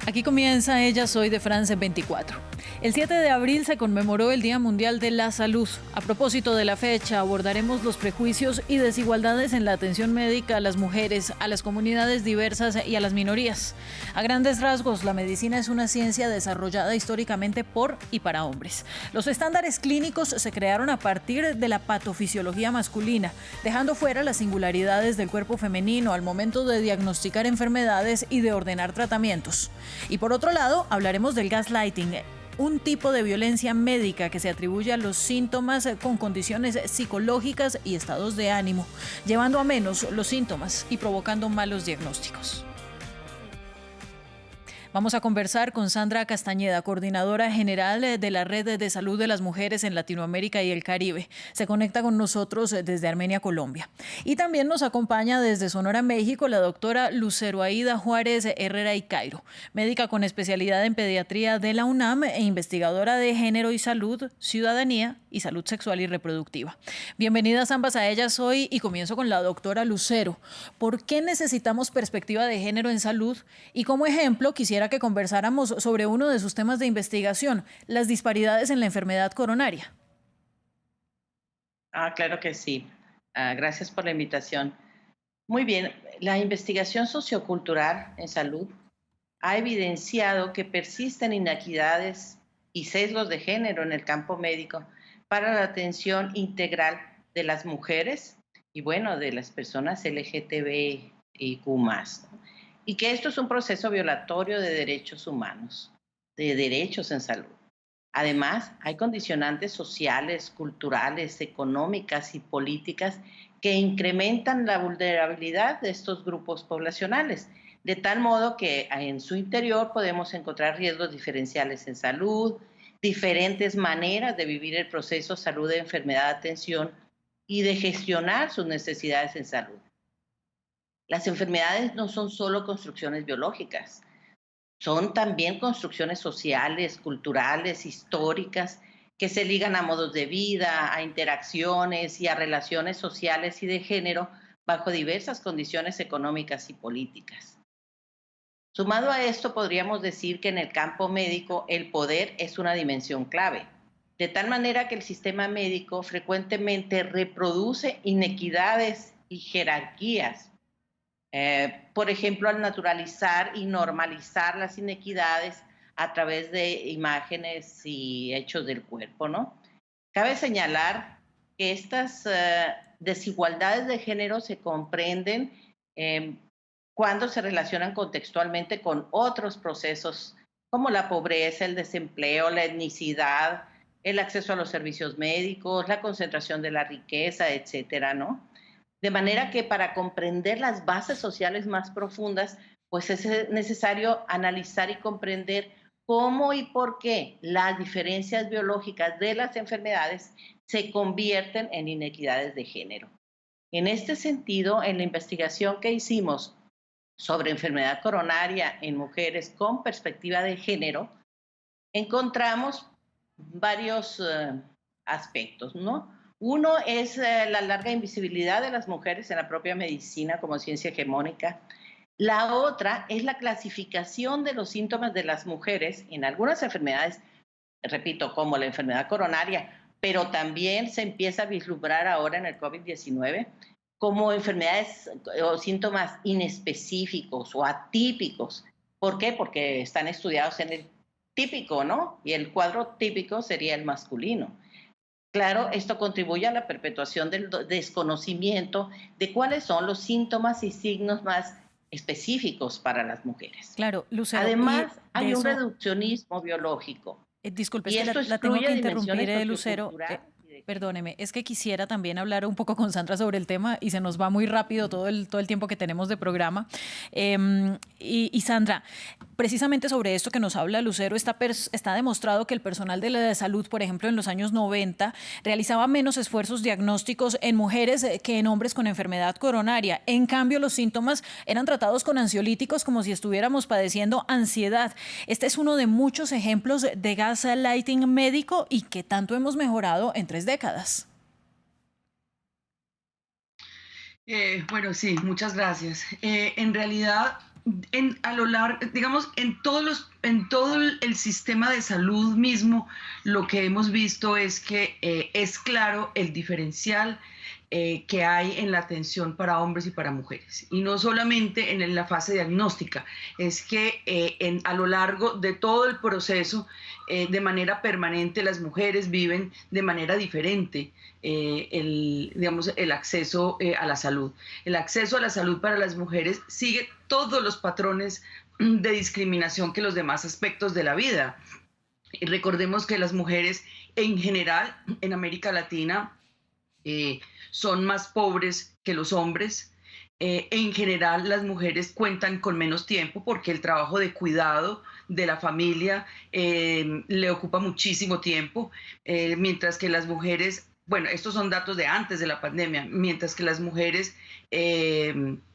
Aquí comienza Ella Soy de France 24. El 7 de abril se conmemoró el Día Mundial de la Salud. A propósito de la fecha, abordaremos los prejuicios y desigualdades en la atención médica a las mujeres, a las comunidades diversas y a las minorías. A grandes rasgos, la medicina es una ciencia desarrollada históricamente por y para hombres. Los estándares clínicos se crearon a partir de la patofisiología masculina, dejando fuera las singularidades del cuerpo femenino al momento de diagnosticar enfermedades y de ordenar tratamientos. Y por otro lado, hablaremos del gaslighting, un tipo de violencia médica que se atribuye a los síntomas con condiciones psicológicas y estados de ánimo, llevando a menos los síntomas y provocando malos diagnósticos. Vamos a conversar con Sandra Castañeda, coordinadora general de la Red de Salud de las Mujeres en Latinoamérica y el Caribe. Se conecta con nosotros desde Armenia, Colombia. Y también nos acompaña desde Sonora, México, la doctora Lucero Aída Juárez Herrera y Cairo, médica con especialidad en pediatría de la UNAM e investigadora de género y salud, ciudadanía y salud sexual y reproductiva. Bienvenidas ambas a Ellas Hoy y comienzo con la doctora Lucero. ¿Por qué necesitamos perspectiva de género en salud? Y como ejemplo, quisiera que conversáramos sobre uno de sus temas de investigación, las disparidades en la enfermedad coronaria. Claro que sí. Gracias por la invitación. Muy bien, la investigación sociocultural en salud ha evidenciado que persisten inequidades y sesgos de género en el campo médico para la atención integral de las mujeres y, bueno, de las personas LGTBIQ+, ¿no? Y que esto es un proceso violatorio de derechos humanos, de derechos en salud. Además, hay condicionantes sociales, culturales, económicas y políticas que incrementan la vulnerabilidad de estos grupos poblacionales, de tal modo que en su interior podemos encontrar riesgos diferenciales en salud, diferentes maneras de vivir el proceso salud, enfermedad, atención y de gestionar sus necesidades en salud. Las enfermedades no son solo construcciones biológicas, son también construcciones sociales, culturales, históricas, que se ligan a modos de vida, a interacciones y a relaciones sociales y de género bajo diversas condiciones económicas y políticas. Sumado a esto, podríamos decir que en el campo médico el poder es una dimensión clave, de tal manera que el sistema médico frecuentemente reproduce inequidades y jerarquías. Por ejemplo, al naturalizar y normalizar las inequidades a través de imágenes y hechos del cuerpo, ¿no? Cabe señalar que estas desigualdades de género se comprenden eh, cuando se relacionan contextualmente con otros procesos como la pobreza, el desempleo, la etnicidad, el acceso a los servicios médicos, la concentración de la riqueza, etcétera, ¿no? De manera que para comprender las bases sociales más profundas, pues es necesario analizar y comprender cómo y por qué las diferencias biológicas de las enfermedades se convierten en inequidades de género. En este sentido, en la investigación que hicimos sobre enfermedad coronaria en mujeres con perspectiva de género, encontramos varios aspectos, ¿no? Uno es la larga invisibilidad de las mujeres en la propia medicina como ciencia hegemónica. La otra es la clasificación de los síntomas de las mujeres en algunas enfermedades, repito, como la enfermedad coronaria, pero también se empieza a vislumbrar ahora en el COVID-19 como enfermedades o síntomas inespecíficos o atípicos. ¿Por qué? Porque están estudiados en el típico, ¿no? Y el cuadro típico sería el masculino. Claro, esto contribuye a la perpetuación del desconocimiento de cuáles son los síntomas y signos más específicos para las mujeres. Claro, Lucero, y Además, de hay un eso, reduccionismo biológico disculpe, es y que esto la tengo excluye que interrumpir, dimensiones Lucero. socioculturales y de género. Perdóneme, es que quisiera también hablar un poco con Sandra sobre el tema y se nos va muy rápido todo el tiempo que tenemos de programa. Y Sandra, precisamente sobre esto que nos habla Lucero, está demostrado que el personal de la salud, por ejemplo, en los años 90, realizaba menos esfuerzos diagnósticos en mujeres que en hombres con enfermedad coronaria. En cambio, los síntomas eran tratados con ansiolíticos como si estuviéramos padeciendo ansiedad. Este es uno de muchos ejemplos de gaslighting médico y que tanto hemos mejorado en 3 décadas. Bueno, sí, muchas gracias. En realidad, A lo largo, digamos, en todo el sistema de salud mismo, lo que hemos visto es que es claro el diferencial que hay en la atención para hombres y para mujeres. Y no solamente en la fase diagnóstica, es que a lo largo de todo el proceso, de manera permanente, las mujeres viven de manera diferente digamos, el acceso a la salud. El acceso a la salud para las mujeres sigue todos los patrones de discriminación que los demás aspectos de la vida. Y recordemos que las mujeres en general en América Latina son más pobres que los hombres. En general las mujeres cuentan con menos tiempo porque el trabajo de cuidado de la familia le ocupa muchísimo tiempo, mientras que las mujeres, bueno, estos son datos de antes de la pandemia, mientras que las mujeres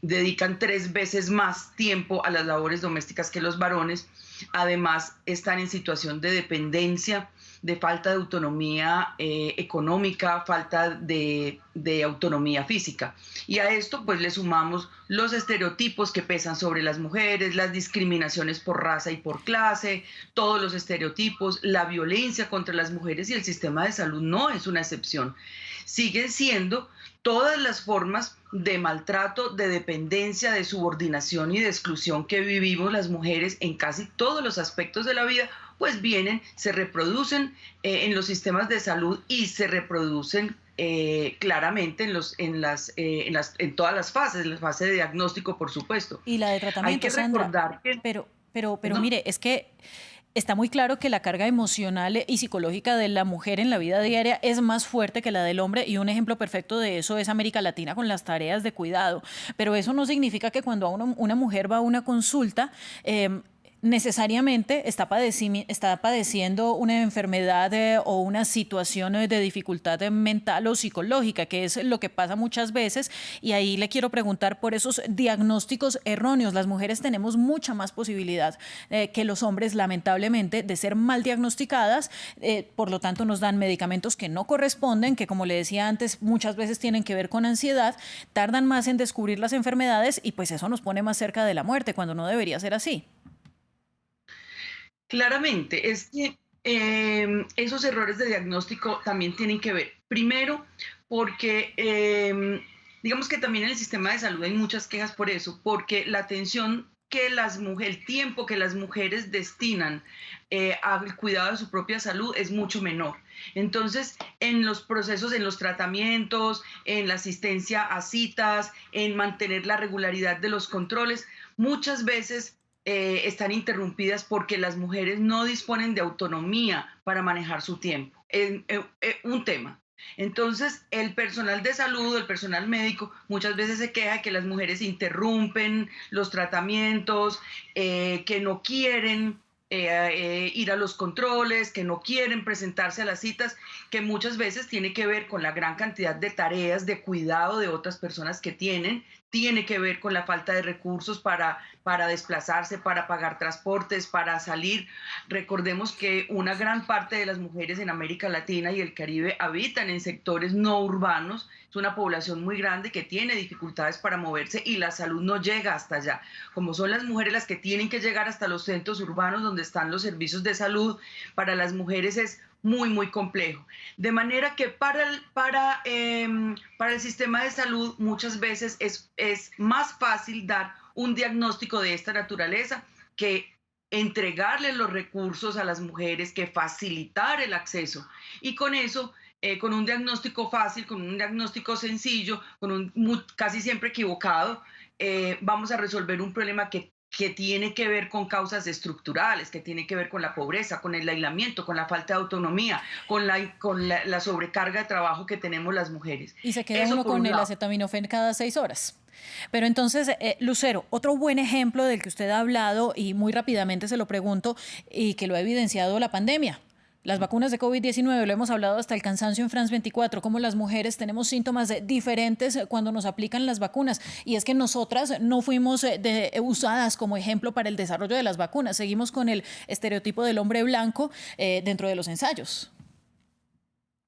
dedican 3 veces más tiempo a las labores domésticas que los varones. Además, están en situación de dependencia, de falta de autonomía económica, falta de autonomía física. Y a esto pues le sumamos los estereotipos que pesan sobre las mujeres, las discriminaciones por raza y por clase, todos los estereotipos, la violencia contra las mujeres, y el sistema de salud no es una excepción. Siguen siendo todas las formas de maltrato, de dependencia, de subordinación y de exclusión que vivimos las mujeres en casi todos los aspectos de la vida, pues vienen, se reproducen en los sistemas de salud y se reproducen claramente en todas las fases, en la fase de diagnóstico, por supuesto. Y la de tratamiento, Hay que recordar Sandra, que... pero ¿no? mire, es que está muy claro que la carga emocional y psicológica de la mujer en la vida diaria es más fuerte que la del hombre, y un ejemplo perfecto de eso es América Latina con las tareas de cuidado. Pero eso no significa que cuando una mujer va a una consulta, necesariamente está padeciendo una enfermedad o una situación de dificultad mental o psicológica, que es lo que pasa muchas veces. Y ahí le quiero preguntar por esos diagnósticos erróneos. Las mujeres tenemos mucha más posibilidad que los hombres, lamentablemente, de ser mal diagnosticadas. Por lo tanto, nos dan medicamentos que no corresponden, que, como le decía antes, muchas veces tienen que ver con ansiedad, tardan más en descubrir las enfermedades, y pues eso nos pone más cerca de la muerte, cuando no debería ser así. Claramente, es que esos errores de diagnóstico también tienen que ver, primero, porque digamos que también en el sistema de salud hay muchas quejas por eso, porque la atención que el tiempo que las mujeres destinan al cuidado de su propia salud es mucho menor. Entonces, en los procesos, en los tratamientos, en la asistencia a citas, en mantener la regularidad de los controles, muchas veces están interrumpidas porque las mujeres no disponen de autonomía para manejar su tiempo. Un tema. Entonces, el personal de salud, el personal médico, muchas veces se queja que las mujeres interrumpen los tratamientos, que no quieren ir a los controles, que no quieren presentarse a las citas, que muchas veces tiene que ver con la gran cantidad de tareas de cuidado de otras personas que tiene que ver con la falta de recursos para desplazarse, para pagar transportes, para salir. Recordemos que una gran parte de las mujeres en América Latina y el Caribe habitan en sectores no urbanos. Es una población muy grande que tiene dificultades para moverse y la salud no llega hasta allá. Como son las mujeres las que tienen que llegar hasta los centros urbanos donde están los servicios de salud, para las mujeres es muy, muy complejo. De manera que para el sistema de salud muchas veces es más fácil dar un diagnóstico de esta naturaleza que entregarle los recursos a las mujeres, que facilitar el acceso. Y con eso, con un diagnóstico fácil, con un diagnóstico sencillo, casi siempre equivocado, vamos a resolver un problema que tiene que ver con causas estructurales, que tiene que ver con la pobreza, con el aislamiento, con la falta de autonomía, con la sobrecarga de trabajo que tenemos las mujeres. Y se queda uno con el acetaminofén cada 6 horas. Pero entonces, Lucero, otro buen ejemplo del que usted ha hablado, y muy rápidamente se lo pregunto, y que lo ha evidenciado la pandemia. Las vacunas de COVID-19, lo hemos hablado hasta el cansancio en France 24, cómo las mujeres tenemos síntomas diferentes cuando nos aplican las vacunas. Y es que nosotras no fuimos usadas como ejemplo para el desarrollo de las vacunas. Seguimos con el estereotipo del hombre blanco dentro de los ensayos.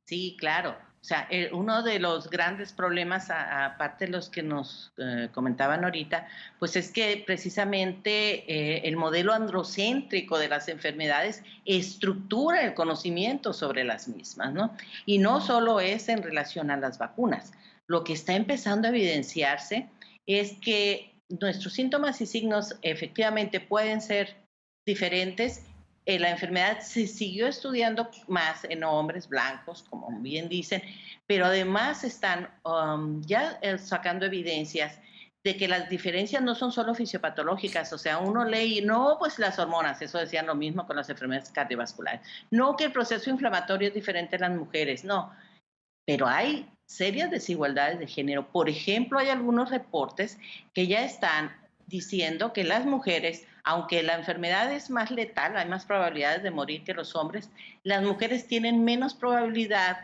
Sí, claro. O sea, uno de los grandes problemas, aparte de los que nos comentaban ahorita, pues es que precisamente el modelo androcéntrico de las enfermedades estructura el conocimiento sobre las mismas, ¿no? Y no solo es en relación a las vacunas. Lo que está empezando a evidenciarse es que nuestros síntomas y signos efectivamente pueden ser diferentes. La enfermedad se siguió estudiando más en hombres blancos, como bien dicen, pero además están ya sacando evidencias de que las diferencias no son solo fisiopatológicas. O sea, uno lee y no, pues las hormonas, eso decían lo mismo con las enfermedades cardiovasculares. No que el proceso inflamatorio es diferente en las mujeres, no. Pero hay serias desigualdades de género. Por ejemplo, hay algunos reportes que ya están diciendo que las mujeres, aunque la enfermedad es más letal, hay más probabilidades de morir que los hombres, las mujeres tienen menos probabilidad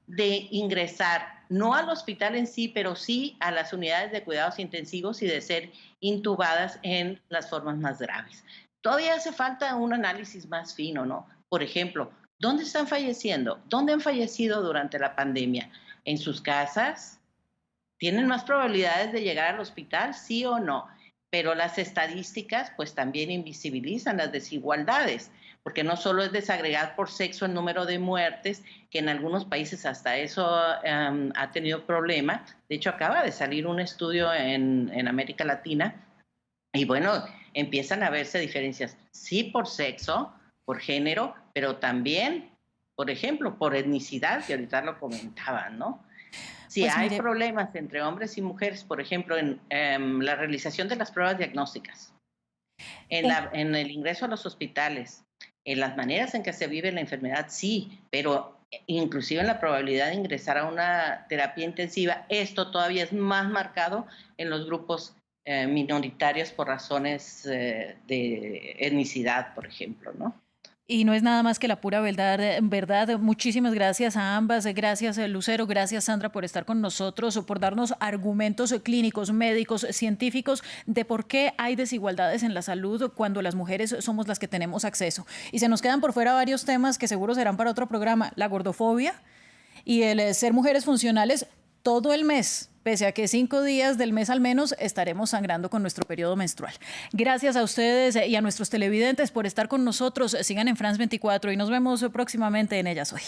de ingresar, no al hospital en sí, pero sí a las unidades de cuidados intensivos y de ser intubadas en las formas más graves. Todavía hace falta un análisis más fino, ¿no? Por ejemplo, ¿dónde están falleciendo? ¿Dónde han fallecido durante la pandemia? ¿En sus casas? ¿Tienen más probabilidades de llegar al hospital? ¿Sí o no? Pero las estadísticas pues también invisibilizan las desigualdades, porque no solo es desagregar por sexo el número de muertes, que en algunos países hasta eso ha tenido problema. De hecho, acaba de salir un estudio en América Latina y bueno, empiezan a verse diferencias, sí por sexo, por género, pero también, por ejemplo, por etnicidad, que ahorita lo comentaban, ¿no? Si Pues hay mire, problemas entre hombres y mujeres, por ejemplo, en la realización de las pruebas diagnósticas, eh, en el ingreso a los hospitales, en las maneras en que se vive la enfermedad, sí, pero inclusive en la probabilidad de ingresar a una terapia intensiva, esto todavía es más marcado en los grupos minoritarios por razones de etnicidad, por ejemplo, ¿no? y no es nada más que la pura verdad, verdad. Muchísimas gracias a ambas. Gracias, Lucero. Gracias, Sandra, por estar con nosotros o por darnos argumentos clínicos, médicos, científicos de por qué hay desigualdades en la salud cuando las mujeres somos las que tenemos acceso. Y se nos quedan por fuera varios temas que seguro serán para otro programa. La gordofobia y el ser mujeres funcionales todo el mes, pese a que 5 días del mes al menos estaremos sangrando con nuestro periodo menstrual. Gracias a ustedes y a nuestros televidentes por estar con nosotros. Sigan en France 24 y nos vemos próximamente en Ellas Hoy.